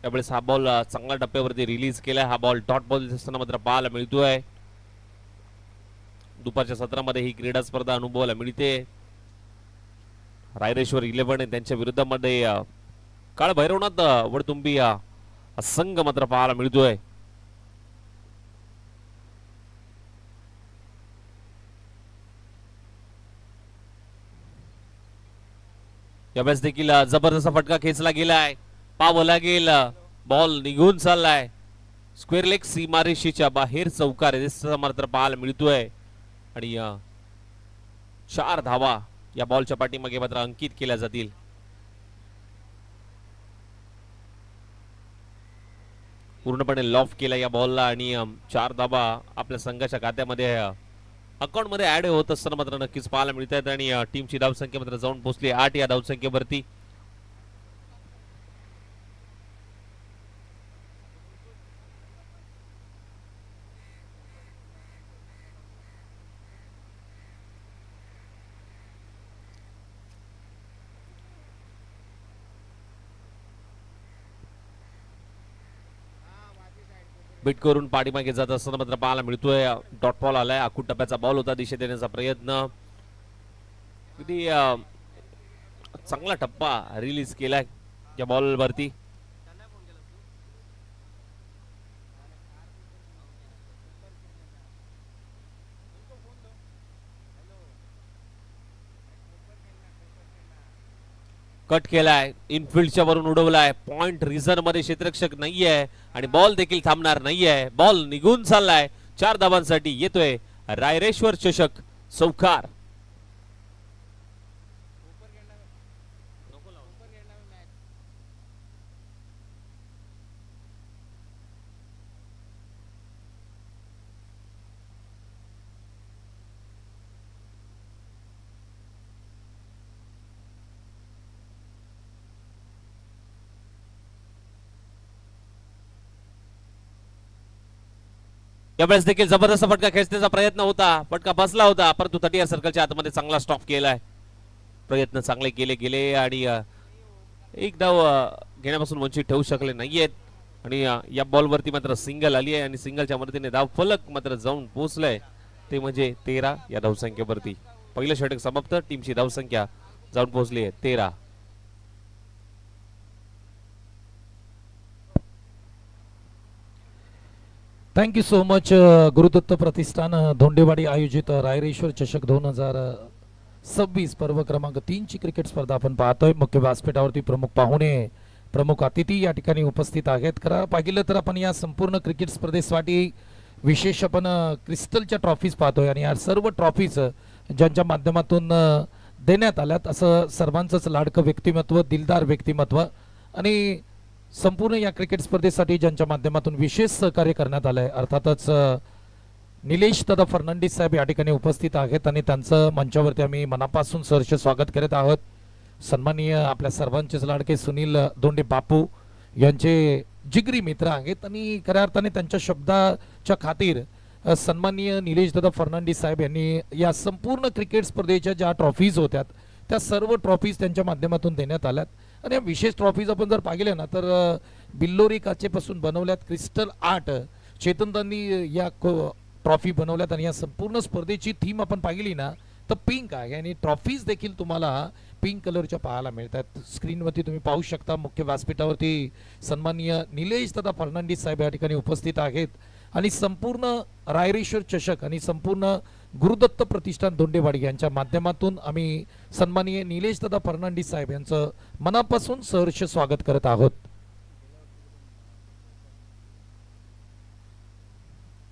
त्यावेळेस हा बॉल चांगल्या टप्प्यावरती रिलीज केलाय. हा बॉल डॉट बॉल असताना मात्र पाहायला मिळतोय. दुपारच्या सत्रामध्ये ही क्रीडा स्पर्धा अनुभवायला मिळते. रायरेश्वर 11 त्यांच्या विरुद्धामध्ये काळ भैरवनाथ वडतुंबी संघ मात्र पाहायला मिळतोय. यावेळेस देखील जबरदस्त फटका खेचला गेलाय. पाव लागेल, बॉल निघून चाललाय. स्क्वेअर लेग सीमारेषेच्या बाहेर चौकार मात्र पाहायला मिळतोय. आणि 4 धावा या बॉलच्या पाठीमागे मात्र अंकित केल्या जातील. पूर्णपणे लॉफ केला या बॉलला आणि 4 धावा आपल्या संघाच्या खात्यामध्ये अकाउंट मध्ये ऍड होत असताना मात्र नक्कीच पाहायला मिळत आहेत. आणि टीमची धावसंख्या मात्र जाऊन पोहोचली 8 या धावसंख्येवरती. बीट करून पाठीमागे जात असताना मात्र पाहायला मिळतोय. डॉट बॉल आलाय. आखूड टप्प्याचा बॉल होता. दिशेत देण्याचा प्रयत्न. अगदी चांगला टप्पा रिलीज केलाय या बॉल वरती. कट केलाय. इनफिल्डच्या वरून उडवलाय. पॉइंट रिझन मध्ये क्षेत्ररक्षक नाहीये आणि बॉल देखील थांबणार नाहीये. बॉल निघून चाललाय. 4 धावांसाठी येतोय रायरेश्वर चषक चौकार. यावेळेस देखील जबरदस्त फटका खेचण्याचा प्रयत्न होता. फटका बसला होता परंतु 30 सर्कलच्या आतमध्ये चांगला स्टॉप केलाय. प्रयत्न चांगले केले गेले आणि एक धाव घेण्यापासून वंचित ठेवू शकले नाहीयेत. आणि या बॉलवरती मात्र सिंगल आली आहे आणि सिंगलच्या मदतीने धाव फलक मात्र जाऊन पोहोचलाय. ते म्हणजे 13 या धावसंख्येवरती. पहिलं षटक समाप्त. टीमची धावसंख्या जाऊन पोहोचली आहे 13. Thank you so much. Gurudatta Pratishthan Dhondewadi आयोजित रायरेश्वर चषक 2026 पर्व क्रमांक 3 ची क्रिकेट स्पर्धा आपण पाहतोय. मुख्य व्यासपीठावरती प्रमुख पाहुणे, प्रमुख अतिथी या ठिकाणी उपस्थित आहेत. खरं पाहिलं तर आपण या संपूर्ण क्रिकेट स्पर्धेसाठी विशेष आपण क्रिस्टलच्या ट्रॉफीज पाहतोय आणि या सर्व ट्रॉफीज ज्यांच्या माध्यमातून देण्यात आल्यात. असं सर्वांचंच लाडकं व्यक्तिमत्व, दिलदार व्यक्तिमत्व आणि संपूर्ण या क्रिकेट स्पर्धेसाठी ज्यांच्या माध्यमातून विशेष सहकार्य करण्यात आलंय अर्थातच निलेश दादा फर्नांडिस साहेब या ठिकाणी उपस्थित आहेत आणि त्यांचं मंचावरती आम्ही मनापासून सहर्ष स्वागत करत आहोत. सन्माननीय आपल्या सर्वांचेच लाडके सुनील दोंडे बापू यांचे जिगरी मित्र आहेत आणि खऱ्या अर्थाने त्यांच्या शब्दाच्या खातीर सन्माननीय निलेश दादा फर्नांडिस साहेब यांनी या संपूर्ण क्रिकेट स्पर्धेच्या ज्या ट्रॉफीज होत्यात त्या सर्व ट्रॉफीज त्यांच्या माध्यमातून देण्यात आल्यात. आणि या विशेष ट्रॉफीज आपण जर पाहिले ना तर बिल्लोरी काचेपासून बनवल्यात. क्रिस्टल आर्ट चेतनदांनी या ट्रॉफी बनवल्यात आणि या संपूर्ण स्पर्धेची थीम आपण पाहिली ना तर पिंक आहे आणि ट्रॉफीज देखील तुम्हाला पिंक कलरच्या पाहायला मिळतात. स्क्रीनवरती तुम्ही पाहू शकता. मुख्य व्यासपीठावरती सन्माननीय निलेश दादा फर्नांडिस साहेब या ठिकाणी उपस्थित आहेत आणि संपूर्ण रायरेश्वर चषक आणि संपूर्ण गुरुदत्त प्रतिष्ठान धोंडेवाडी यांच्या माध्यमातून आम्ही सन्माननीय निलेश दादा फर्नांडिस साहेब यांचं मनापासून सहर्ष स्वागत करत आहोत.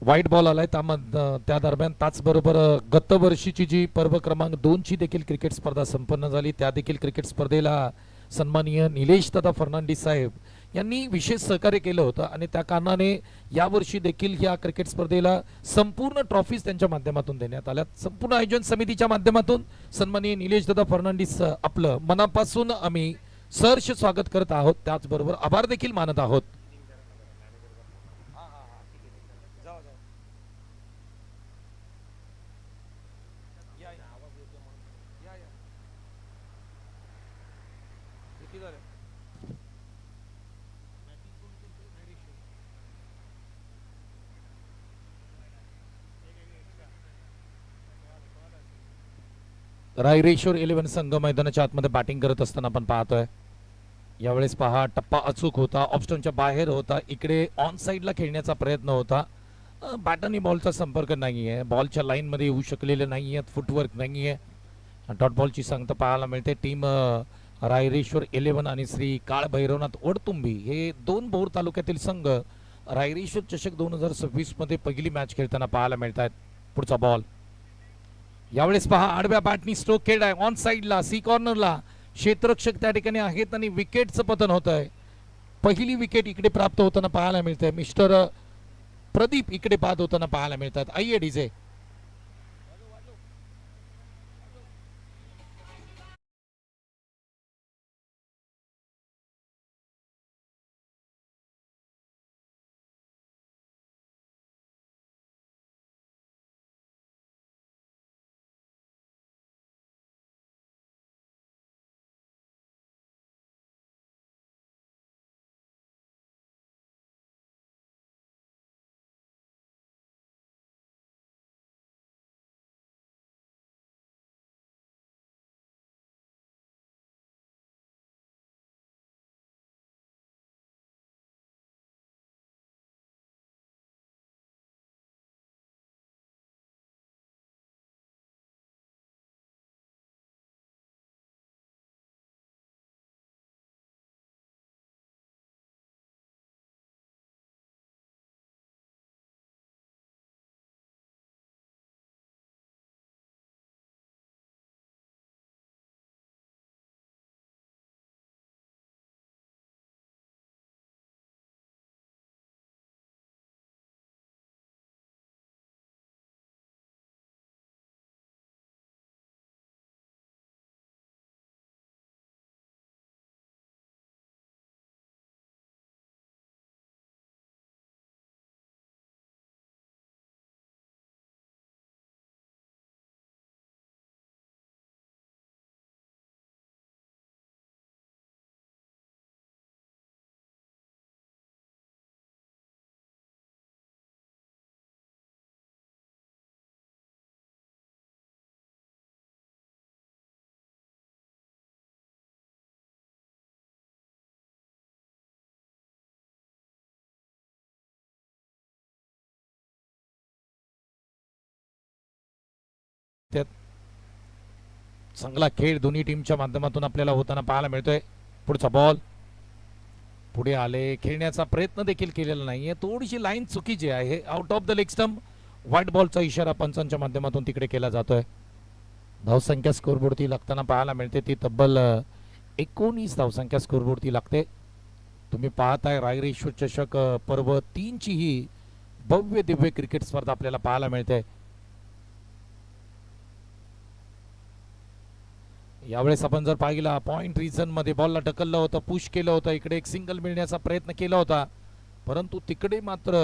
व्हाईट बॉल आलाय त्या दरम्यान त्याचबरोबर गत वर्षीची जी पर्व क्रमांक 2 ची देखील क्रिकेट स्पर्धा संपन्न झाली त्या देखील क्रिकेट स्पर्धेला सन्माननीय निलेश दादा फर्नांडिस साहेब यांनी विशेष सहकार्य केलं होतं आणि त्या कारणाने यावर्षी देखील या क्रिकेट स्पर्धेला संपूर्ण ट्रॉफीज त्यांच्या माध्यमातून देण्यात आल्या. संपूर्ण आयोजन समितीच्या माध्यमातून सन्माननीय निलेश दादा फर्नांडिस आपलं मनापासून आम्ही सहर्ष स्वागत करत आहोत. त्याचबरोबर आभार देखील मानत आहोत. रायरेश्वर 11 संघ मैदानाच्या आतमध्ये बॅटिंग करत असताना आपण पाहतोय. यावेळेस पहा टप्पा अचूक होता, ऑफस्टोनच्या बाहेर होता, इकडे ऑन साईडला खेळण्याचा प्रयत्न होता. बॅट आणि बॉलचा संपर्क नाहीये, बॉलच्या लाईनमध्ये येऊ शकलेले नाहीये, फुटवर्क नाहीये. डॉट बॉलची सांगता पाहायला मिळते. टीम रायरेश्वर 11 आणि श्री काळ भैरवनाथ वडतुंबी हे दोन भोर तालुक्यातील संघ रायरेश्वर चषक 2026 मध्ये पहिली मॅच खेळताना पाहायला मिळत आहेत. पुढचा बॉल यावेळेस पहा आडव्या बॅटनी स्ट्रोक केलाय ऑन साईडला सी कॉर्नरला. क्षेत्ररक्षक त्या ठिकाणी आहेत आणि विकेटचं पतन होत आहे. पहिली विकेट इकडे प्राप्त होताना पाहायला मिळते. मिस्टर प्रदीप इकडे बाद होताना पाहायला मिळतात. आइए डीजे. चांगला खेळ दोन्ही टीमच्या माध्यमातून आपल्याला होताना पाहायला मिळतोय. पुढचा बॉल पुढे आले, खेळण्याचा प्रयत्न देखील केलेला नाहीये. थोडीशी लाईन चुकीची आहे. Out of the leg stump. White बॉलचा इशारा पंचांच्या माध्यमातून तिकडे केला जातोय. धावसंख्या स्कोरबोर्डती लागताना पाहायला मिळते ती तब्बल 19 धावसंख्या स्कोरबोर्डती लागते. तुम्ही पाहताय रायरेश्वर चषक पर्व 3 ची ही भव्य दिव्य क्रिकेट स्पर्धा आपल्याला पाहायला मिळते. यावेळेस आपण जर पाहिला पॉइंट रिजन मध्ये बॉलला ढकललं होतं, पुश केलं होतं, इकडे एक सिंगल मिळण्याचा प्रयत्न केला होता, परंतु तिकडे मात्र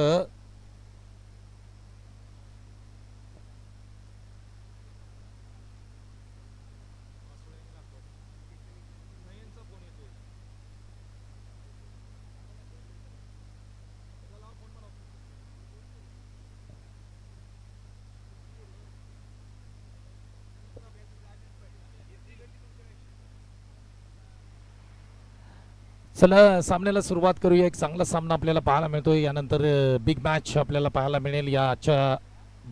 चला सामन्याला सुरुवात करूया. एक चांगला सामना आपल्याला पाहायला मिळतोय. यानंतर बिग मॅच आपल्याला पाहायला मिळेल. याच्या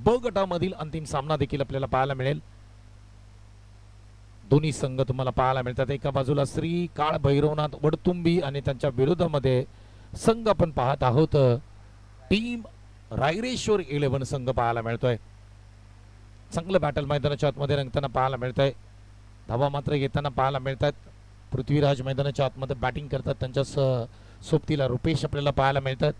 ब गटामधील अंतिम सामना देखील आपल्याला पाहायला मिळेल. दोन्ही संघ तुम्हाला पाहायला मिळतात. एका बाजूला श्री काळ भैरवनाथ वडतुंबी आणि त्यांच्या विरोधामध्ये संघ आपण पाहत आहोत टीम रायरेश्वर 11 संघ पाहायला मिळतोय. चांगलं बॅटल मैदानाच्या आतमध्ये रंगताना पाहायला मिळतंय. धावा मात्र येताना पाहायला मिळतात. पृथ्वीराज मैदानाच्या आतमध्ये बॅटिंग करतात. त्यांच्या सोबतीला रुपेश आपल्याला पाहायला मिळतात.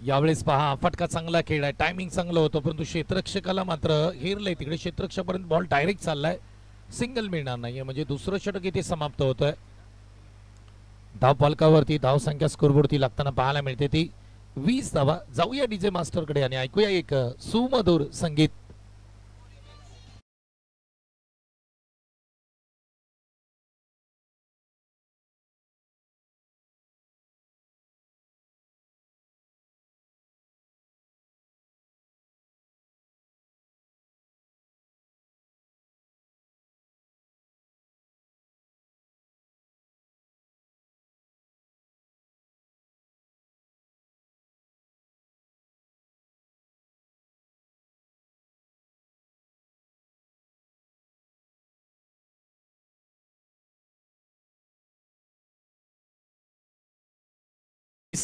यावेळेस पहा फटका चांगला खेळ आहे. टायमिंग चांगलं होतं, परंतु क्षेत्ररक्षकाला मात्र हेरलंय. तिकडे क्षेत्ररक्षकापर्यंत बॉल डायरेक्ट चाललाय. सिंगल मिळणार नाहीये, म्हणजे दुसरं षटक इथे समाप्त होतंय. धाव पालकावरती धाव संख्या स्कोरबोर्डती लागताना पाहायला मिळते ती 20 धावा. जाऊया डीजे मास्टरकडे आणि ऐकूया एक सुमधुर संगीत.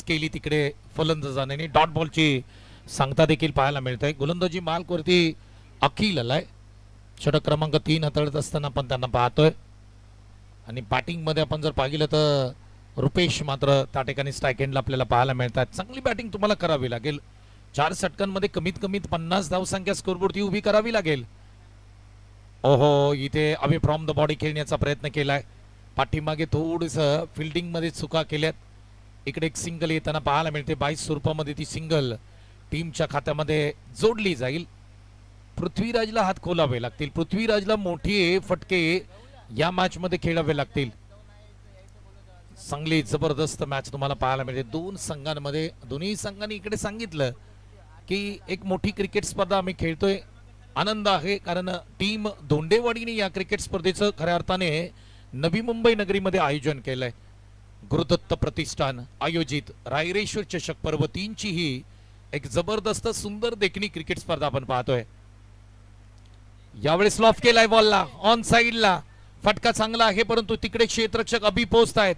केली तिकडे फलंदाजाने डॉट बॉलची सांगता देखील पाहायला मिळते. गोलंदाजी मार्कवरती अखिल आलाय. षटक क्रमांक 3 हाताळत असताना आपण त्यांना पाहतोय. आणि बॅटिंग मध्ये आपण जर पाहिलं तर रुपेश मात्र त्या ठिकाणी स्ट्राईक एंडला आपल्याला पाहायला मिळतात. चांगली बॅटिंग तुम्हाला करावी लागेल. 4 षटकांमध्ये कमीत कमी 50 धावसंख्या स्कोरबोर्डची उभी करावी लागेल. ओहो, इथे अवे फ्रॉम द बॉडी खेळण्याचा प्रयत्न केलाय. पाठीमागे थोडस फिल्डिंग मध्ये चुका केल्यात. इकडे एक सिंगल येताना पाहायला मिळते. 22 स्वरूपामध्ये ती सिंगल टीमच्या खात्यामध्ये जोडली जाईल. पृथ्वीराजला हात खोलावे लागतील. पृथ्वीराजला मोठे फटके या मॅच मध्ये खेळावे लागतील. चांगली जबरदस्त मॅच तुम्हाला पाहायला मिळते दोन संघांमध्ये. दोन्ही संघांनी इकडे सांगितलं की एक मोठी क्रिकेट स्पर्धा आम्ही खेळतोय. आनंद आहे कारण टीम धोंडेवाडीने या क्रिकेट स्पर्धेचं खऱ्या अर्थाने नवी मुंबई नगरीमध्ये आयोजन केलंय. गुरुदत्त प्रतिष्ठान आयोजित रायरेश्वर चषक पर्व 3 ची ही एक जबरदस्त सुंदर देखणी क्रिकेट स्पर्धा आपण पाहतोय. यावेळेस लॉफ केलाय बॉलला ऑन साइडला. फटका चांगला आहे परंतु तिकडे क्षेत्ररक्षक अभि पोहोचतायत.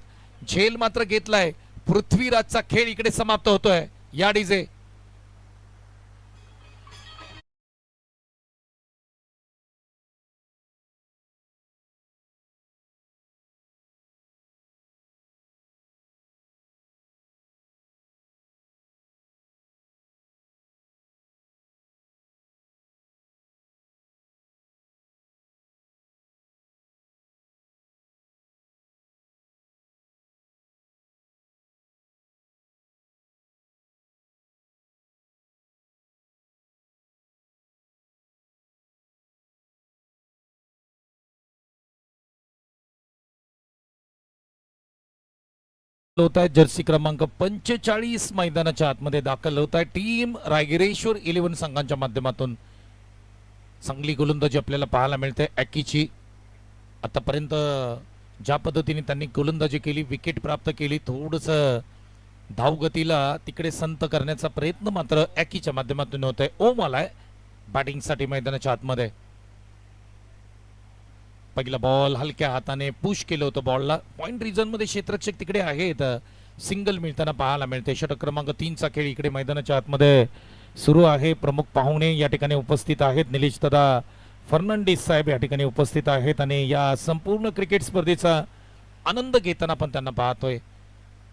झेल मात्र घेतलाय. पृथ्वीराजचा खेळ इकडे समाप्त होतोय. या डीजे होत आहे. जर्सी क्रमांक 45 मैदानाच्या आतमध्ये दाखल होत आहे. टीम रायगिरेश्वर 11 संघांच्या माध्यमातून चांगली गोलंदाजी आपल्याला पाहायला मिळते. ॲकीची आतापर्यंत ज्या पद्धतीने त्यांनी गोलंदाजी केली, विकेट प्राप्त केली, थोडस धावगतीला तिकडे संत करण्याचा प्रयत्न मात्र ॲकीच्या माध्यमातून होत आहे. ओम आलाय बॅटिंगसाठी मैदानाच्या आतमध्ये. पहिला बॉल हलक्या हाताने पुश केलं होतं बॉलला. पॉइंट रिजन मध्ये क्षेत्ररक्षक तिकडे आहेत. सिंगल मिळताना पाहायला मिळते. षटक क्रमांक 3 चा खेळ इकडे मैदानाच्या आतमध्ये सुरू आहे. प्रमुख पाहुणे या ठिकाणी उपस्थित आहेत. निलेश दादा फर्नांडिस साहेब या ठिकाणी उपस्थित आहेत आणि या संपूर्ण क्रिकेट स्पर्धेचा आनंद घेताना आपण त्यांना पाहतोय.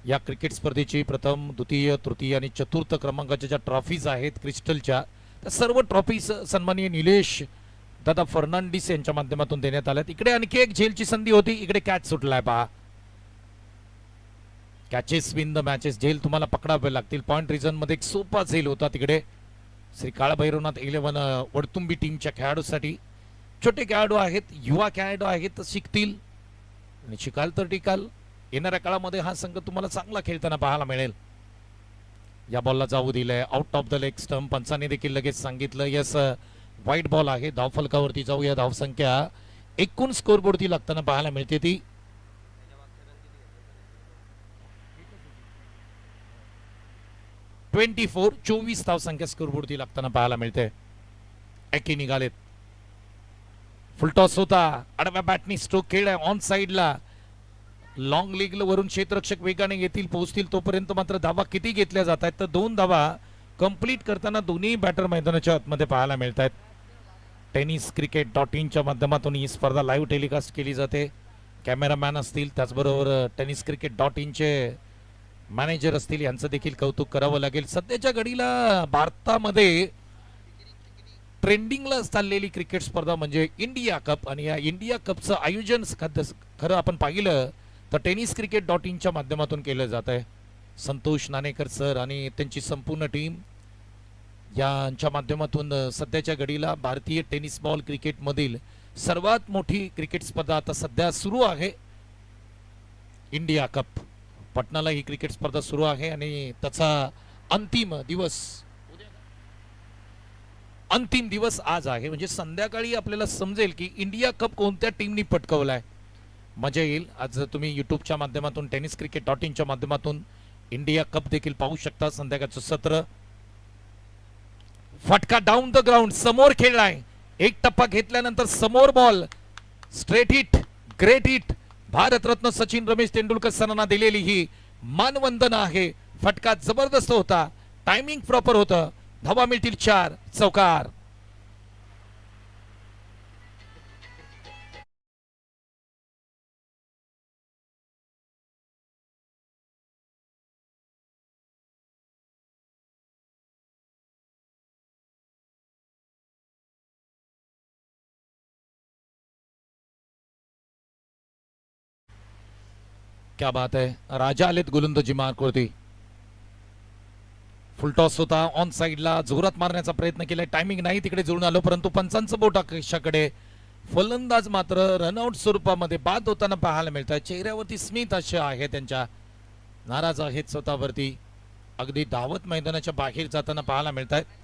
या क्रिकेट स्पर्धेची प्रथम, द्वितीय, तृतीय आणि चतुर्थ क्रमांकाच्या ज्या ट्रॉफीज आहेत क्रिस्टलच्या, त्या सर्व ट्रॉफीज सन्माननीय निलेश दादा फर्नांडिस यांच्या माध्यमातून देण्यात आल्यात. इकडे आणखी एक झेलची संधी होती. इकडे कॅच सुटलाय पहा. Catches win the matches. झेल तुम्हाला पकडावे लागतील. पॉइंट रिजन मध्ये एक सोपा झेल होता तिकडे श्री काळभैरवनाथ 11 वडतुंबी टीमच्या खेळाडूसाठी. छोटे खेळाडू आहेत, युवा खेळाडू आहेत, शिकतील आणि शिकाल तर टिकाल. येणाऱ्या काळामध्ये हा संघ तुम्हाला चांगला खेळताना पाहायला मिळेल. या बॉलला जाऊ दिलंय out of the leg stump. Panchane देखील लगेच सांगितलं यस वाईट बॉल आहे. धावफलकावरती जाऊया. धावसंख्या एकूण स्कोरबोर्डती लागताना पाहायला मिळते ती 24 धावसंख्या स्कोरबोर्डती लागताना पाहायला मिळते. एकी निघालेत. फुलटॉस होता. आडव्या बॅटनी स्ट्रोक खेळलाय ऑन साइडला. लॉंग लेग वरून क्षेत्ररक्षक वेगाने येतील, पोहोचतील. तोपर्यंत मात्र धावा किती घेतल्या जात आहेत तर 2 धावा कंप्लीट करताना दोन्ही बॅटर मैदानाच्या आतमध्ये पाहायला मिळत आहेत. tenniscricket.in च्या माध्यमातून ही स्पर्धा लाईव्ह टेलिकास्ट केली जाते. कॅमेरामॅन असतील, त्याचबरोबर tenniscricket.in चे मॅनेजर असतील, यांचं देखील कौतुक करावं लागेल. सध्याच्या घडीला भारतामध्ये ट्रेंडिंगला चाललेली क्रिकेट स्पर्धा म्हणजे इंडिया कप. आणि या इंडिया कपचं आयोजन खरं आपण पाहिलं तर tenniscricket.in च्या माध्यमातून केलं जात आहे. संतोष नाणेकर सर आणि त्यांची संपूर्ण टीम यांच्या माध्यमातून सध्याच्या घडीला भारतीय टेनिस बॉल क्रिकेट मधील सर्वात मोठी क्रिकेट स्पर्धा आता सध्या सुरू आहे. India cup. पटनाला ही क्रिकेट स्पर्धा सुरू आहे आणि त्याचा अंतिम दिवस आज आहे. म्हणजे संध्याकाळी आपल्याला समजेल की इंडिया कप कोणत्या टीमनी पटकावलाय. मजा येईल. आज तुम्ही युट्यूबच्या माध्यमातून tenniscricket.in च्या माध्यमातून इंडिया कप देखील पाहू शकता. संध्याकाळचं सत्र. फटका डाऊन द ग्राउंड. समोर खेळलाय. एक टप्पा घेतल्यानंतर समोर ball. Straight hit, great hit. Bharat Ratna Sachin Ramesh Tendulkar सरांना दिलेली ही मानवंदना आहे. फटका जबरदस्त होता, टायमिंग प्रॉपर होतं. धावा मिळतील 4. चौकार. क्या बात आहे. राजा आलेत गोलंदाजी मार्कवरती. फुल टॉस होता, ऑन साइडला जोरात मारण्याचा प्रयत्न केलाय, टायमिंग नाही तिकडे जुळून आलो, परंतु पंचांचं बोट आकाशाकडे. फलंदाज मात्र रनआउट स्वरूपामध्ये बाद होताना पाहायला मिळत आहे. चेहऱ्यावरती स्मित असे आहे त्यांच्या, नाराज आहेत स्वतःवरती, अगदी धावत मैदानाच्या बाहेर जाताना पाहायला मिळत आहेत.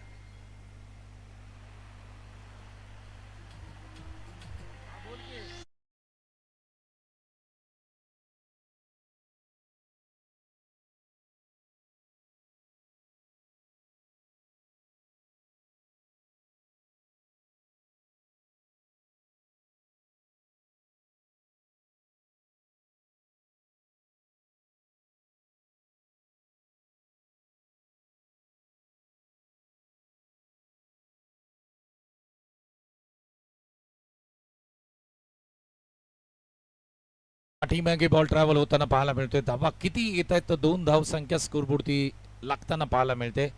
पाठीमागे बॉल ट्रॅव्हल होताना पाहायला मिळतोय. धावा किती येत आहेत तर 2 धाव संख्या स्कोरबोर्डती लागताना पाहायला मिळते.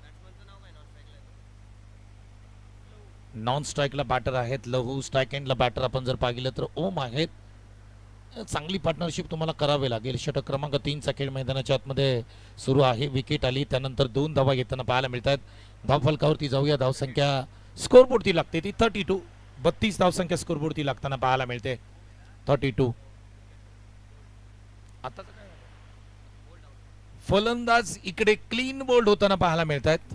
नॉन स्ट्राईकला बॅटर आहेत लहू, स्ट्राईक एंडला बॅटर आपण जर पाहिलं तर ओम आहेत. चांगली पार्टनरशिप तुम्हाला करावी लागेल. षटक क्रमांक 3 चा खेळ मैदानाच्या आतमध्ये सुरू आहे. विकेट आली त्यानंतर 2 धावा येताना पाहायला मिळत आहेत. धाव फलकावरती जाऊया. धाव संख्या स्कोरबोर्डती लागते ती 32. 32 धाव संख्या स्कोरबोर्डती लागताना पाहायला मिळते. 32. आता फलंदाज इकडे क्लीन बोल्ड होताना पाहायला मिळत आहेत.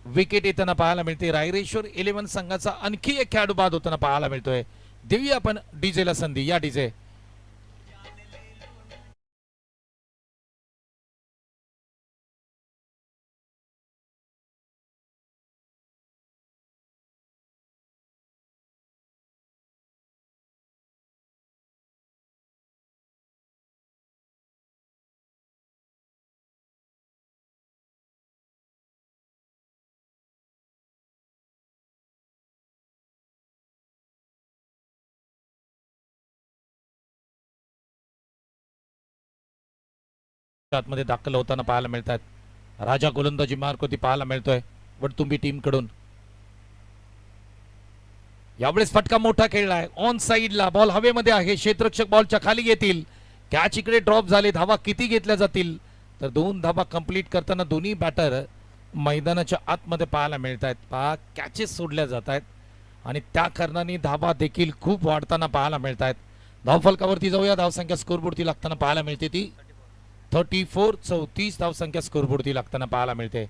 विकेट येताना पाहायला मिळते. रायरेश्वर 11 संघाचा आणखी एक खेळाडू बाद होताना पाहायला मिळतोय. देऊया आपण डीजेला संधी. या डीजे. मध्ये दाखल होताना पाहायला मिळतात. राजा गोलंदाजी मार्क होती पाहायला मिळतोय वडतुंबी टीम कडून. यावेळेस फटका मोठा खेळलाय. ऑन साइडला बॉल हवेमध्ये आहे. क्षेत्ररक्षक बॉलच्या खाली येतील. कॅच इकडे ड्रॉप झाले. धावा किती घेतल्या जातील तर 2 धावा कंप्लीट करताना दोन्ही बॅटर मैदानाच्या आतमध्ये पाहायला मिळत आहेत. पहा कॅचेस सोडल्या जात आहेत आणि त्या कारणाने धावा देखील खूप वाढताना पाहायला मिळत आहेत. धाव फलकावरती जाऊया. धावसंख्या स्कोरबोर्डती लागताना पाहायला मिळते ती 34. 34 धाव संख्या स्कोरबोर्डती लागताना पाहायला मिळते.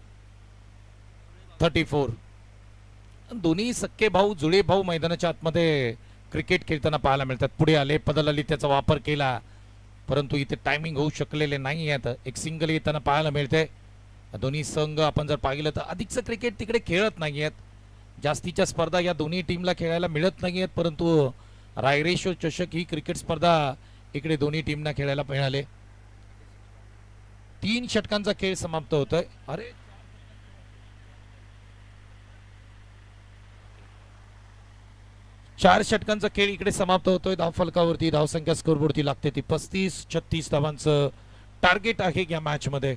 34. दोन्ही सक्के भाऊ, जुळे भाऊ मैदानाच्या आतमध्ये क्रिकेट खेळताना पाहायला मिळतात. पुढे आले, पदल अली त्याचा वापर केला, परंतु इथे टायमिंग होऊ शकलेले नाही आहेत. एक सिंगल येताना पाहायला मिळते. दोन्ही संघ आपण जर पाहिलं तर अधिकचं क्रिकेट तिकडे खेळत नाही आहेत. जास्तीच्या स्पर्धा या दोन्ही टीमला खेळायला मिळत नाही आहेत, परंतु रायरेश्वर चषक ही क्रिकेट स्पर्धा इकडे दोन्ही टीमना खेळायला मिळाले. 3 षटकांचा खेळ समाप्त होतोय. अरे 4 षटकांचा खेळ इकडे समाप्त होतोय. धाव फलकावरती धावसंख्या स्कोरबोर्डती लागते ती 35-36 धावांचं टार्गेट आहे या मॅच मध्ये.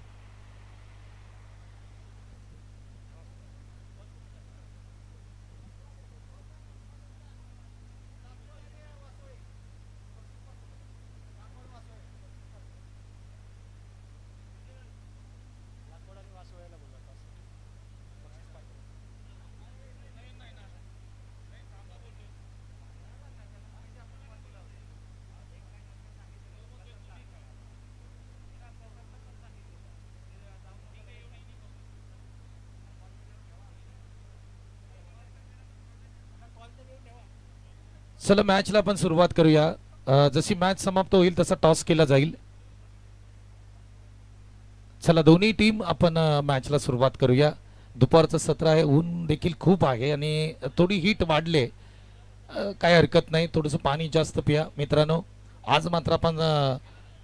चला मॅचला आपण सुरुवात करूया. जशी मॅच समाप्त होईल तसा टॉस केला जाईल. चला दोन्ही टीम आपण मॅचला सुरुवात करूया. दुपारचं सत्र आहे, ऊन देखील खूप आहे आणि थोडी हीट वाढले. काय हरकत नाही, थोडंसं पाणी जास्त पिया मित्रांनो. आज मात्र आपण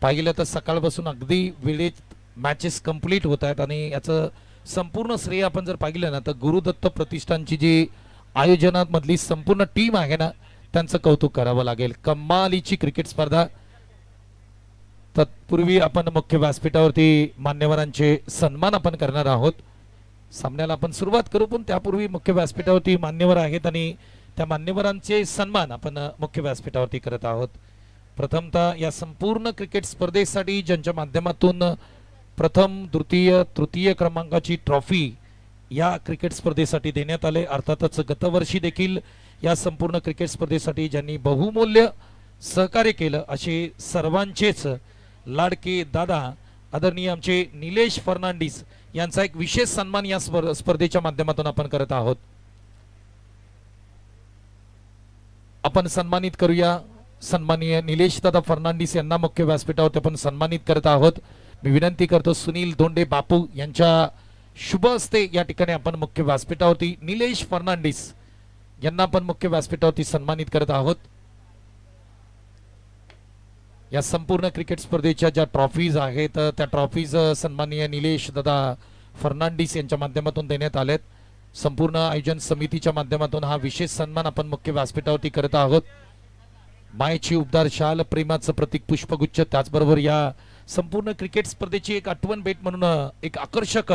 पाहिलं तर सकाळपासून अगदी वेळेत मॅचेस कंप्लीट होत आहेत आणि याचं संपूर्ण श्रेय आपण जर पाहिलं ना तर गुरुदत्त प्रतिष्ठानची जी आयोजनामधली संपूर्ण टीम आहे ना त्यांचं कौतुक करावं लागेल. कमालीची क्रिकेट स्पर्धा. तत्पूर्वी आपण मुख्य व्यासपीठावरती मान्यवरांचे सन्मान आपण करणार आहोत. सामन्याला आपण सुरुवात करू पण त्यापूर्वी मुख्य व्यासपीठावरती मान्यवर आहेत आणि त्या मान्यवरांचे सन्मान आपण मुख्य व्यासपीठावरती करत आहोत. प्रथमतः या संपूर्ण क्रिकेट स्पर्धेसाठी ज्यांच्या माध्यमातून प्रथम द्वितीय तृतीय क्रमांकाची ट्रॉफी या क्रिकेट स्पर्धेसाठी देण्यात आले. अर्थातच गतवर्षी देखील या संपूर्ण क्रिकेट स्पर्धेसाठी ज्यांनी बहुमूल्य सहकार्य केलं असे सर्वांचेच लाडके दादा आदरणीय आमचे निलेश फर्नांडिस यांचा एक विशेष सन्मान या स्पर्धेच्या माध्यमातून आपण करत आहोत. आपण सन्मानित करूया सन्माननीय निलेश दादा फर्नांडिस यांना मुख्य व्यासपीठावरती आपण सन्मानित करत आहोत. मी विनंती करतो सुनील दोंडे बापू यांच्या शुभ हस्ते या ठिकाणी आपण मुख्य व्यासपीठावरती निलेश फर्नांडिस यांना आपण मुख्य व्यासपीठावरती सन्मानित करत आहोत. या संपूर्ण क्रिकेट स्पर्धेच्या ज्या ट्रॉफीज आहेत त्या ट्रॉफीज सन्माननीय निलेश दादा फर्नांडिस यांच्या माध्यमातून देण्यात आलेत. संपूर्ण आयोजन समितीच्या माध्यमातून हा विशेष सन्मान आपण मुख्य व्यासपीठावरती करत आहोत. मायेची उबदार शाल प्रेमाचं प्रतीक पुष्पगुच्छ त्याचबरोबर या संपूर्ण क्रिकेट स्पर्धेची एक आठवण भेट म्हणून एक आकर्षक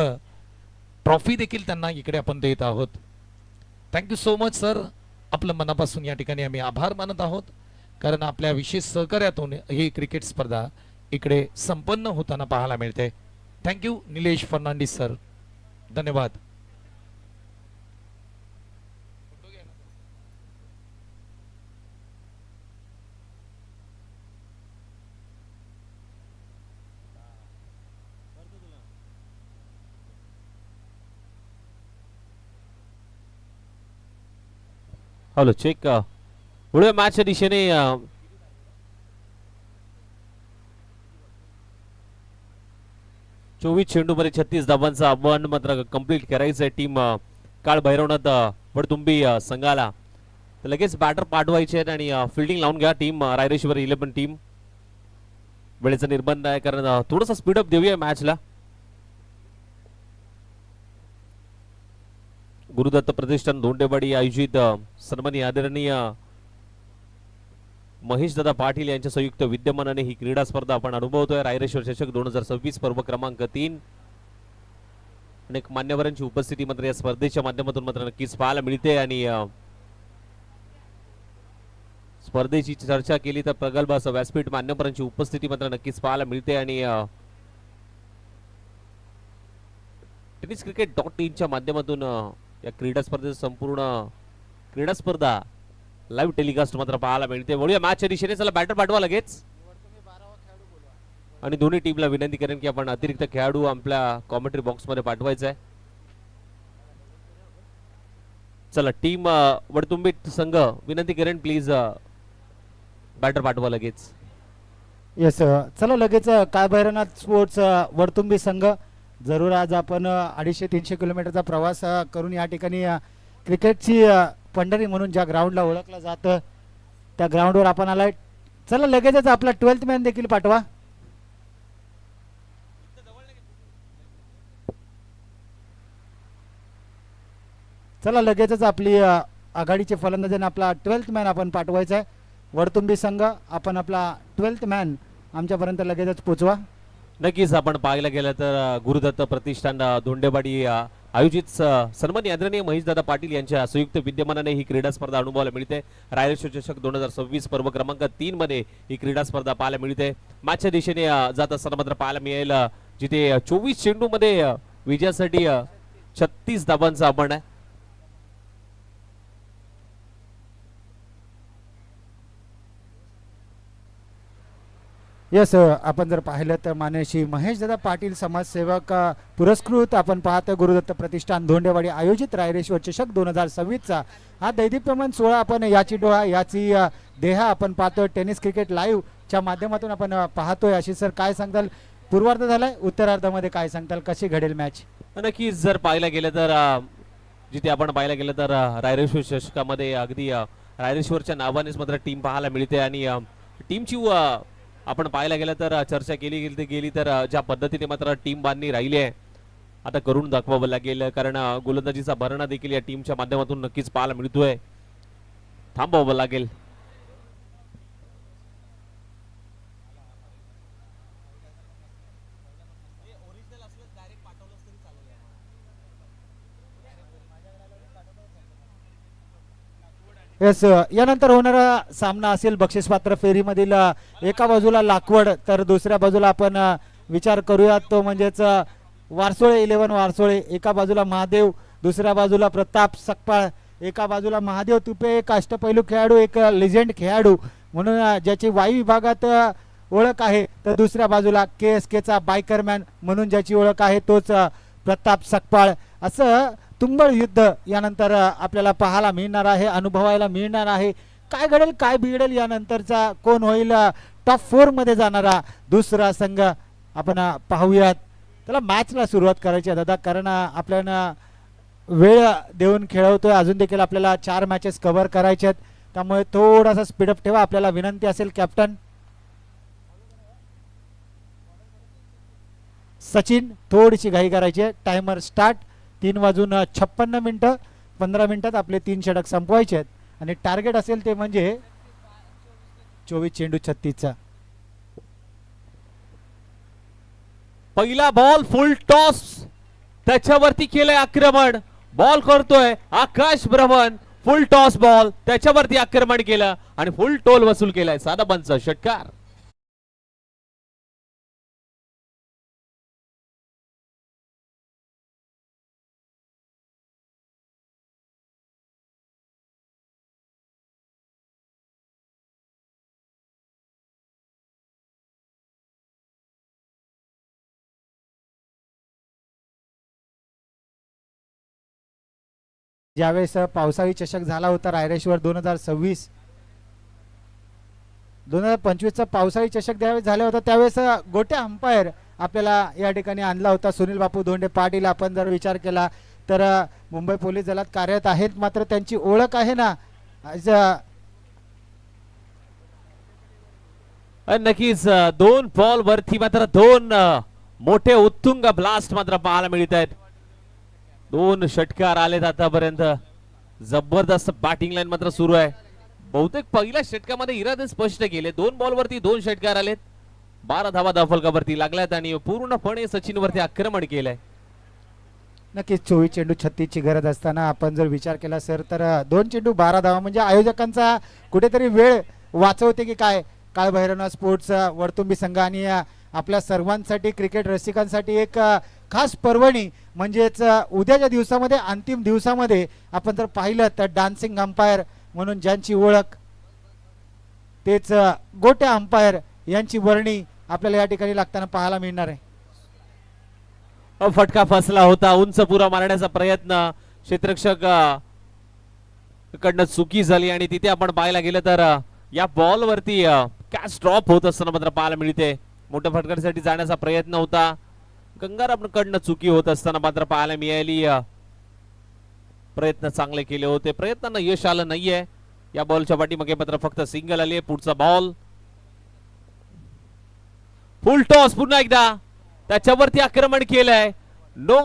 ट्रॉफी देखील त्यांना इकडे आपण देत आहोत. Thank you so much sir. आपलं मनापासून या ठिकाणी आम्ही आभार मानत आहोत कारण आपल्या विशेष सहकार्यातून ही क्रिकेट स्पर्धा इकडे संपन्न होताना पाहायला मिळते. Thank you Nilesh Fernandes sir. धन्यवाद. हॅलो चेक पुढे मॅचच्या दिशेने 24 चेंडूमध्ये 36 धावांचा आव्हान मात्र कंप्लीट करायचंय टीम काळ भैरवनाथ वडतुंबी संघाला. तर लगेच बॅटर पाठवायचे आहेत आणि फिल्डिंग लावून घ्या टीम रायरेश्वर 11 टीम. वेळेचा निर्बंध आहे कारण थोडासा स्पीडअप देऊया मॅचला. गुरुदत्त प्रतिष्ठान धोंडेवाडी आयोजित सन्माननीय आदरणीय महेश दादा पाटील यांच्या संयुक्त विद्यमानाने ही क्रीडा स्पर्धा आपण अनुभवतोय. रायरेश्वर चषक 2026 पर्व क्रमांक 3. अनेक मान्यवरांची उपस्थिती मात्र या स्पर्धेच्या माध्यमातून मात्र नक्कीच पाहायला मिळते आणि स्पर्धेची चर्चा केली तर प्रगल्भ असं व्यासपीठ मान्यवरांची उपस्थिती मात्र नक्कीच पाहायला मिळते आणि टेनिस क्रिकेट .in च्या माध्यमातून या क्रीडा स्पर्धेचं संपूर्ण क्रीडा स्पर्धा लाईव्ह टेलिकास्ट मात्र पाहायला मिळते. वळूया मॅचच्या दिशेने. चला बॅटर पाठवा लगेच आणि दोन्ही टीमला विनंती करेन की आपण अतिरिक्त खेळाडू आपल्या कॉमेंट्री बॉक्स मध्ये पाठवायचा आहे. चला टीम वडतुंबी संघ विनंती करेन प्लीज बॅटर पाठवा लगेच. येस चला लगेच काळ भैरवनाथ स्पोर्ट्स वडतुंबी संघ जरूर आज आपण 250-300 किलोमीटरचा प्रवास करून या ठिकाणी क्रिकेटची पंढरी म्हणून ज्या ग्राउंडला ओळखलं जातं त्या ग्राउंडवर आपण आलाय. चला लगेचच आपला 12th मॅन देखील पाठवा. चला लगेचच आपली आघाडीचे फलंदाजांना आपला 12th मॅन आपण पाठवायचा आहे. वडतुंबी संघ आपण आपला 12th मॅन आमच्यापर्यंत लगेचच पोचवा. नक्कीच आपण पाहायला गेलं तर गुरुदत्त प्रतिष्ठान धोंडेवाडी आयोजित सन्माननीय आदरणीय महेशदादा पाटील यांच्या संयुक्त विद्यमानाने ही क्रीडा स्पर्धा अनुभवायला मिळते. रायरेश्वर चषक 2026 पर्व क्रमांक 3 मध्ये ही क्रीडा स्पर्धा पाहायला मिळते. मॅचच्या दिशेने जात असताना मात्र पाहायला मिळेल जिथे 24 चेंडू मध्ये विजयासाठी 36 धावांचा आव्हान आहे. येस आपण जर पाहिलं तर मान्य महेशदादा पाटील समाजसेवक पुरस्कृत आपण पाहतो गुरुदत्त प्रतिष्ठान धोंडेवाडी आयोजित रायरेश्वर चषक 2026चा हा दैदिप्यमान सोहळा आपण याची डोळा याची देह आपण पाहतोय. टेनिस क्रिकेट लाईव्ह च्या माध्यमातून आपण पाहतोय. अशी सर काय सांगताल पूर्वार्ध झालाय उत्तरार्धामध्ये काय सांगताल कशी घडेल मॅच? नक्कीच जर पाहायला गेलं तर जिथे आपण पाहायला गेलं तर रायरेश्वर चषकामध्ये अगदी रायरेश्वरच्या नावानेच मात्र टीम पाहायला मिळते आणि टीमची आपण पाहायला गेलं तर चर्चा गेली तर ज्या पद्धतीने मात्र टीम बांधणी राहिली आहे आता करून दाखवावं लागेल, कारण गोलंदाजीचा भरणा देखील या टीमच्या माध्यमातून नक्कीच पाहायला मिळतोय. थांबवावं लागेल. येस, यानंतर होणारा सामना असेल बक्षीसपात्र फेरीमधील एका बाजूला लाकवड तर दुसऱ्या बाजूला आपण विचार करूयात तो म्हणजेच वारसोळे 11 वारसोळे, एका बाजूला महादेव, दुसऱ्या बाजूला प्रताप सकपाळ, एका बाजूला महादेव तुपे, एक अष्टपैलू खेळाडू, एक लेजेंड खेळाडू म्हणून ज्याची वायू विभागात ओळख आहे, तर दुसऱ्या बाजूला KSKचा बायकरमॅन म्हणून ज्याची ओळख आहे तोच प्रताप सकपाळ. असं तुंबळ युद्ध यानंतर आपल्याला पाहायला मिळणार आहे, अनुभवायला मिळणार आहे. काय घडेल काय बिघडेल यानंतरचा कोण होईल टॉप 4 मध्ये जाणारा दुसरा संघ आपण पाहूयात. त्याला मॅचला सुरुवात करायची आहे दादा, कारण आपल्याला वेळ देऊन खेळवतोय, अजून देखील आपल्याला 4 मॅचेस कव्हर करायचे आहेत, त्यामुळे थोडासा स्पीडअप ठेवा. आपल्याला विनंती असेल कॅप्टन सचिन, थोडीशी घाई करायची आहे. Timer start. 3:56 15 मिनिटात आपले 3 षटक संपवायचे आहेत आणि टार्गेट असेल ते म्हणजे 24 चेंडू 36चा. पहिला बॉल फुल टॉस, त्याच्यावरती केलंय आक्रमण. बॉल करतोय आकाश भ्रमण, फुल टॉस बॉल, त्याच्यावरती आक्रमण केलं आणि फुल टोल वसूल केलाय. साधा पंच षटकार. ज्यावेळेस पावसाळी चषक झाला होता रायरेश्वर 2026 2025चा पावसाळी चषक ज्यावेळेस झाला होता त्यावेळेस गोट्या अंपायर आपल्याला या ठिकाणी आणला होता सुनील बापू धोंडे पाटील. आपण जर विचार केला तर मुंबई पोलीस दलात कार्यरत आहेत, मात्र त्यांची ओळख आहे ना नक्कीच 2 बॉल वरती मात्र 2 मोठे उत्तुंग ब्लास्ट मात्र पाहायला मिळत आहेत. 2 षटकार आलेत आतापर्यंत. जबरदस्त बॅटिंग लाईन मात्र सुरू आहे. बहुतेक पहिल्या षटकामध्ये इरादे स्पष्ट केले. 2 बॉल वरती 2 षटकार आलेत, 12 धावा धावफलकावरती लागल्यात आणि पूर्णपणे सचिन वरती आक्रमण केलंय. नक्कीच 24 चेंडू 36ची गरज असताना आपण जर विचार केला सर तर 2 चेंडू 12 धावा म्हणजे आयोजकांचा कुठेतरी वेळ वाचवते की काय. काळभैरवनाथ स्पोर्ट्स वर्तुंबी संघ आणि आपल्या सर्वांसाठी क्रिकेट रसिकांसाठी एक खास पर्वणी म्हणजेच उद्याच्या दिवसामध्ये अंतिम दिवसामध्ये आपण जर पाहिलं तर डान्सिंग अंपायर म्हणून ज्यांची ओळख तेच गोट्या अंपायर यांची वर्णी आपल्याला या ठिकाणी लागताना पाहायला मिळणार आहे. फटका फसला होता. उंच पुरा मारण्याचा प्रयत्न क्षेत्ररक्षक कडनं चुकी झाली आणि तिथे आपण पाहायला गेलं तर या बॉल वरती कॅच ड्रॉप होत असताना मात्र पाहायला मिळते. मोठ्या फटकासाठी जाण्याचा प्रयत्न होता, कडनं चुकी होत असताना मात्र पाहायला मिळाली. प्रयत्न चांगले केले होते, प्रयत्नांना यश आलं नाहीये. या बॉलच्या पाठीमागे मात्र फक्त सिंगल आली. पुढचा बॉल फुल टॉस, पुन्हा एकदा त्याच्यावरती आक्रमण केलंय. नो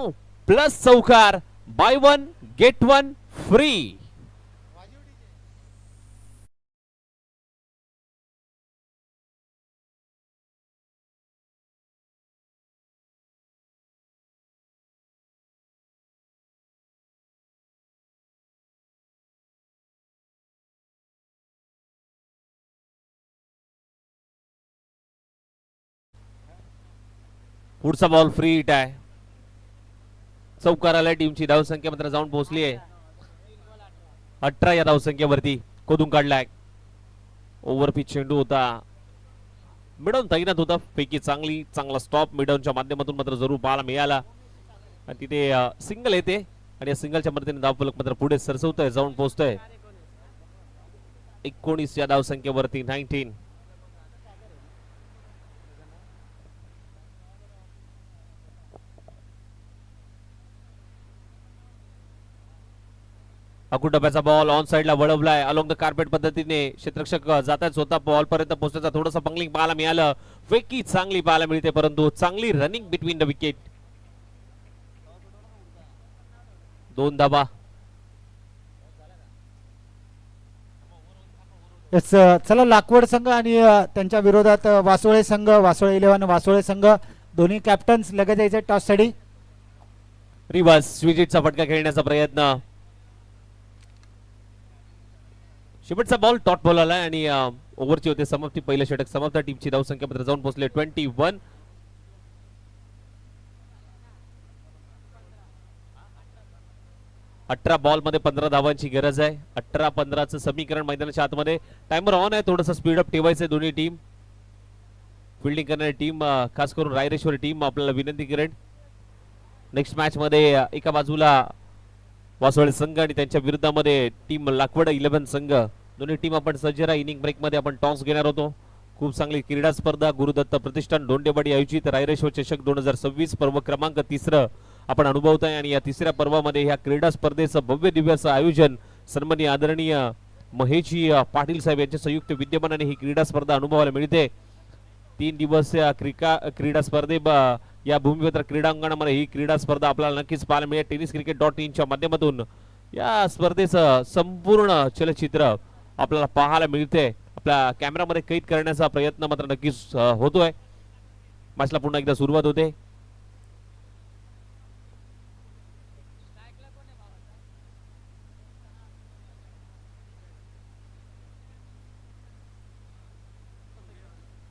प्लस चौकार, बाय 1 गेट 1 फ्री. पुढचा बॉल फ्री हिट आहे. चौकार आलाय. टीमची धावसंख्या मात्र जाऊन पोहोचली आहे 18 या धावसंख्येवरती. खोदून काढलाय. ओव्हर पिच चेंडू होता, मिडॉन तैनात होता. पैकी चांगला स्टॉप मिडॉनच्या माध्यमातून मात्र जरूर पाहायला मिळाला आणि तिथे सिंगल येते आणि या सिंगलच्या मदतीने धावफलक मात्र पुढे सरसवतोय, जाऊन पोहोचतोय 19 या धावसंख्येवरती. 19. अकुटप्याचा बॉल ऑन साइडला वळवलाय अलॉंग द कार्पेट पद्धतीने क्षेत्ररक्षक जातात स्वतः बॉल पर्यंत पोहोचण्याचा थोडंसं बंगलिंग पाहायला मिळालं. फेकी चांगली पाहायला मिळते परंतु चांगली running between the wicket. 2 dhaba. Yes चला लाकवड संघ आणि त्यांच्या विरोधात वासोळे संघ, वासोळे 11 वासोळे संघ दोन्ही कॅप्टन्स लगेच यायचे टॉस साठी. रिव्हर्स स्विजिटचा फटका खेळण्याचा प्रयत्न. शेवटचा बॉल टॉट बॉल आलाय आणि ओव्हरची होते समाप्ती. पहिलं षटक समाप्त. टीमची धावसंख्या मात्र जाऊन पोहोचले 21. 18 बॉल मध्ये 15 धावांची गरज आहे. 18-15चं समीकरण मैदानाच्या आतमध्ये. टायमर ऑन आहे. थोडंसं स्पीड अप ठेवायचंय दोन्ही टीम. फिल्डिंग करणारी टीम खास करून रायरेश्वर टीम आपल्याला विनंती करेन नेक्स्ट मॅच मध्ये एका बाजूला वासोळे संघ आणि त्यांच्या विरुद्धामध्ये टीम लाकवड 11 संघ. दोन्ही टीम आपण सज्ज राहा. इनिंग ब्रेक मध्ये आपण टॉस घेणार होतो. खूप चांगली क्रीडा स्पर्धा गुरुदत्त प्रतिष्ठान धोंडेवाडी आयोजित रायरेश्वर चषक 2026 पर्व क्रमांक 3 आपण अनुभवत आहे आणि या तिसऱ्या पर्वामध्ये ह्या क्रीडा स्पर्धेचं भव्य दिव्य असं आयोजन सन्माननीय आदरणीय महेशजी पाटील साहेब यांच्या संयुक्त विद्यमानाने ही क्रीडा स्पर्धा अनुभवायला मिळते. 3 दिवसीय क्रीडा स्पर्धे या भूमिपत्र क्रीडांगणामध्ये ही क्रीडा स्पर्धा आपल्याला नक्कीच पाहायला मिळेल. tenniscricket.in च्या माध्यमातून या स्पर्धेचं संपूर्ण चलचित्र आपल्याला पाहायला मिळते. आपल्या कॅमेरामध्ये कैद करण्याचा प्रयत्न मात्र नक्कीच होतोय. मॅचला पुन्हा एकदा सुरुवात होते.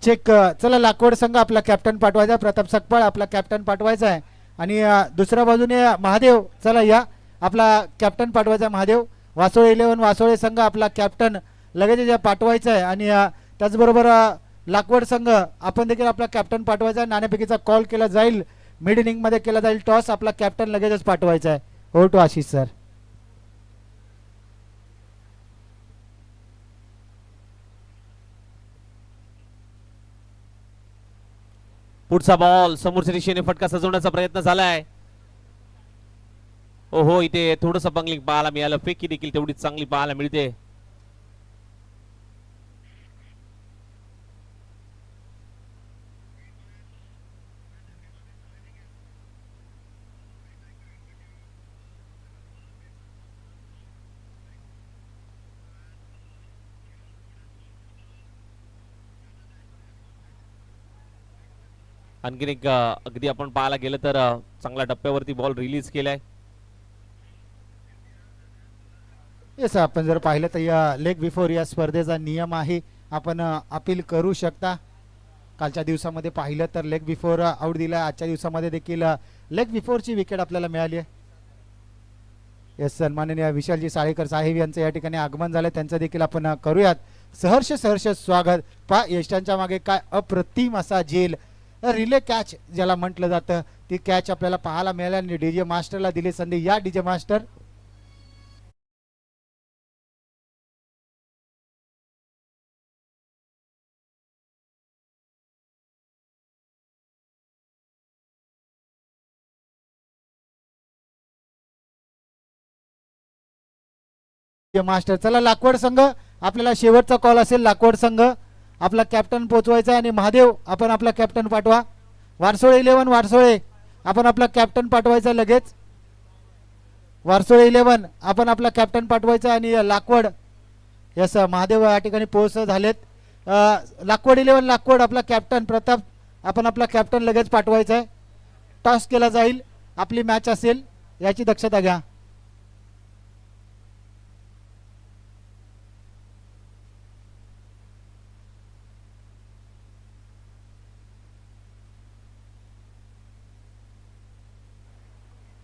चेक चला लाकवड संघ आपला कॅप्टन पाठवायचा. प्रताप सकपाळ आपला कॅप्टन पाठवायचा आहे आणि दुसऱ्या बाजूने महादेव चला या आपला कॅप्टन पाठवायचा महादेव. वासोळे 11 वासोळे संघ आपला कॅप्टन लगेच पाठवायचा आहे आणि त्याचबरोबर लाकवड संघ आपण देखील आपला कॅप्टन पाठवायचा आहे. नाणेफेकीचा कॉल केला जाईल. मिड इनिंग मध्ये केला जाईल टॉस. आपला कॅप्टन लगेचच पाठवायचा आहे. हो टू आशिष सर. पुढचा बॉल समोरच्या दिशेने फटका सजवण्याचा प्रयत्न झालाय. हो इथे थोडंसं बंगलिंग पाहायला मिळालं. फेकी देखील तेवढीच चांगली पाहायला मिळते. आणखीन एक अगदी आपण पाहायला गेलं तर चांगल्या टप्प्यावरती बॉल रिलीज केलाय. येस आपण जर पाहिलं तर या लेग बिफोर या स्पर्धेचा नियम आहे. आपण अपील करू शकता. कालच्या दिवसामध्ये पाहिलं तर लेग बिफोर आउट दिला. आजच्या दिवसामध्ये देखील लेग बिफोरची विकेट आपल्याला मिळाली आहे. येस सन्माननीय विशालजी साळेकर साहेब यांचं या ठिकाणी आगमन झालं. त्यांचं देखील आपण करूयात सहर्ष स्वागत. पा यशांच्या मागे काय अप्रतिम असा झेल रिले कॅच ज्याला म्हटलं जातं ती कॅच आपल्याला पाहायला मिळाली आणि डीजे मास्टरला दिली संधी. या डीजे मास्टर. मास्टर चला लाकवड संघ आपल्याला शेवटचा कॉल असेल. लाकवड संघ आपला कॅप्टन पोहोचवायचा आणि महादेव आपण आपला कॅप्टन पाठवा. वारसोळे 11 वारसोळे आपण आपला कॅप्टन पाठवायचा लगेच. वारसोळे 11 आपण आपला कॅप्टन पाठवायचा आणि लाकवड यस महादेव या ठिकाणी पोहोच झालेत. लाकवड 11 लाकवड आपला कॅप्टन प्रताप आपण आपला कॅप्टन लगेच पाठवायचा आहे. टॉस केला जाईल. आपली मॅच असेल याची दक्षता घ्या.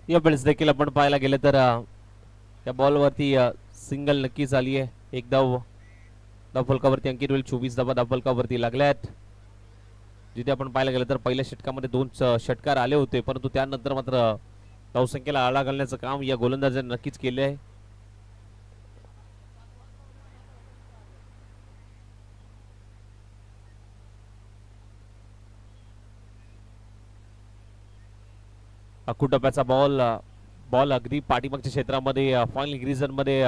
या वेळेस देखील आपण पाहायला गेलं तर या बॉलवरती सिंगल नक्कीच आली आहे. एक धाव फलकावरती अंकित होईल. 24 धावा धाव फलकावरती लागल्यात. जिथे आपण पाहायला गेलं तर पहिल्या षटकामध्ये 2 षटकार आले होते परंतु त्यानंतर मात्र धावसंख्येला आळा घालण्याचं काम या गोलंदाजांनी नक्कीच केले आहे. अकुटप्याचा बॉल बॉल अगदी पाठीमागच्या क्षेत्रामध्ये फायनल ग्रीजन मध्ये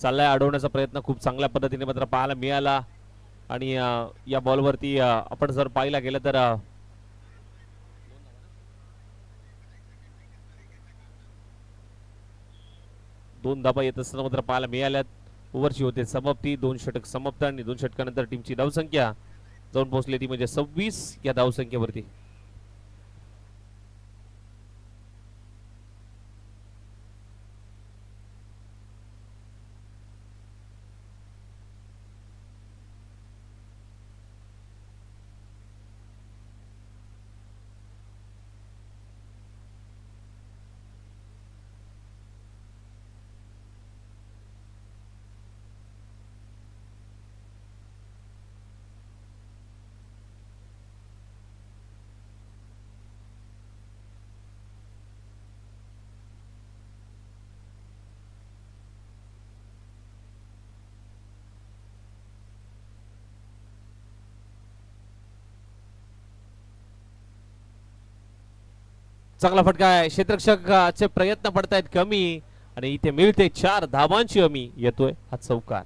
चाललाय. अडवण्याचा प्रयत्न खूप चांगल्या पद्धतीने मात्र पाहायला मिळाला. आणि या बॉलवरती आपण जर पाहायला गेलं तर 2 धाबा येत असताना मात्र पाहायला मिळाल्यात. ओव्हरची होते समाप्ती. 2 षटक समाप्त आणि 2 षटकानंतर टीमची धावसंख्या जाऊन पोहोचली ती म्हणजे 26 या धावसंख्येवरती. चांगला फटका आहे. क्षेत्ररक्षकाचे प्रयत्न पडतायत कमी आणि इथे मिळते 4 धावांची हमी. येतोय हा चौकार.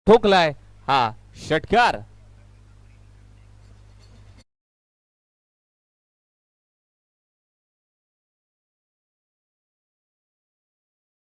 ठोकलाय हा षटकार.